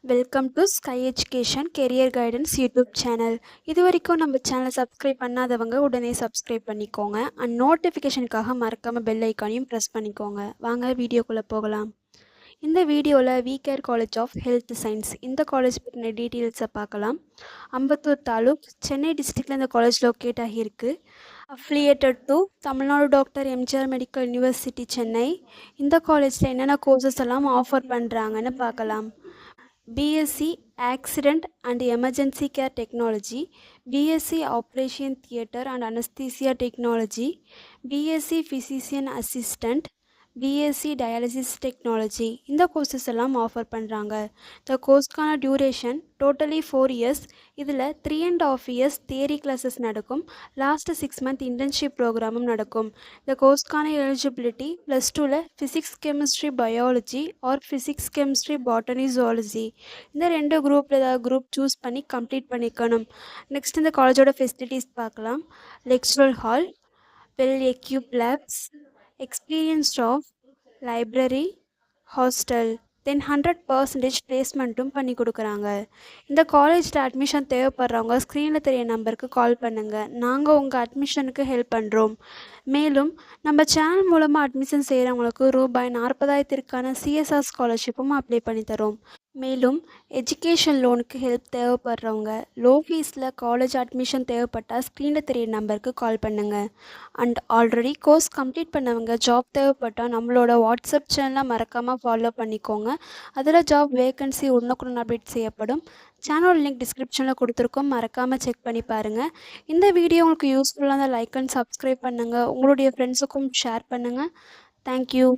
Welcome to sky education career guidance YouTube channel. இது வரைக்கும் நம்ம சேனலை சப்ஸ்கிரைப் பண்ணாதவங்க உடனே சப்ஸ்கிரைப் பண்ணிக்கோங்க. அண்ட் நோட்டிஃபிகேஷனுக்காக மறக்காமல் பெல் ஐக்கானையும் ப்ரெஸ் பண்ணிக்கோங்க. வாங்க வீடியோக்குள்ளே போகலாம். இந்த வீடியோவில் VCare college of health science இந்த காலேஜ் பற்றின டீட்டெயில்ஸை பார்க்கலாம். அம்பத்தூர் தாலுக், சென்னை டிஸ்ட்ரிக்டில் இந்த காலேஜ் லொக்கேட் ஆகியிருக்கு. Affiliated to Tamil Nadu doctor MGR medical university Chennai. இந்த காலேஜில் என்னென்ன கோர்சஸ் எல்லாம் ஆஃபர் பண்ணுறாங்கன்னு பார்க்கலாம். BSc Accident and Emergency Care Technology, BSc Operation Theatre and Anesthesia Technology, BSc Physician Assistant, BSc Dialysis Technology. இந்த கோர்சஸ் எல்லாம் ஆஃபர் பண்ணுறாங்க. இந்த கோர்ஸ்க்கான டியூரேஷன் டோட்டலி 4 years. இதில் 3.5 years தியரி கிளாஸஸ் நடக்கும். லாஸ்ட்டு 6 month இன்டர்ன்ஷிப் ப்ரோக்ராமும் நடக்கும். இந்த கோர்ஸ்க்கான எலிஜிபிலிட்டி +2ல் physics chemistry biology or physics chemistry botany zoology இந்த 2 குரூப்பில் ஏதாவது குரூப் சூஸ் பண்ணி கம்ப்ளீட் பண்ணிக்கணும். நெக்ஸ்ட் இந்த காலேஜோட ஃபெசிலிட்டிஸ் பார்க்கலாம். Lecture hall, well equipped labs, experience staff, library, hostel, then 100% பிளேஸ்மெண்ட்டும் பண்ணி கொடுக்குறாங்க. இந்த காலேஜில் அட்மிஷன் தேவைப்படுறவங்க ஸ்க்ரீனில் தெரிய நம்பருக்கு கால் பண்ணுங்கள். நாங்கள் உங்கள் அட்மிஷனுக்கு ஹெல்ப் பண்ணுறோம். மேலும் நம்ம சேனல் மூலமாக அட்மிஷன் செய்கிறவங்களுக்கு ₹40,000க்கான CSR ஸ்காலர்ஷிப்பும் அப்ளை பண்ணி தரோம். மேலும் எஜுகேஷன் லோனுக்கு ஹெல்ப் தேவைப்படுறவங்க லோ ஃபீஸில் காலேஜ் அட்மிஷன் தேவைப்பட்டால் ஸ்க்ரீனில் தெரிய நம்பருக்கு கால் பண்ணுங்கள். அண்ட் ஆல்ரெடி கோர்ஸ் கம்ப்ளீட் பண்ணவங்க ஜாப் தேவைப்பட்டால் நம்மளோட வாட்ஸ்அப் சேனலை மறக்காமல் ஃபாலோ பண்ணிக்கோங்க. அதில் ஜாப் வேகன்சி உடனுக்குடன் அப்டேட் செய்யப்படும். சேனல் லிங்க் டிஸ்கிரிப்ஷனில் கொடுத்துருக்கோம், மறக்காமல் செக் பண்ணி பாருங்கள். இந்த வீடியோ உங்களுக்கு யூஸ்ஃபுல்லாக லைக் அண்ட் சப்ஸ்கிரைப் பண்ணுங்கள். உங்களுடைய ஃப்ரெண்ட்ஸுக்கும் ஷேர் பண்ணுங்கள். தேங்க்யூ.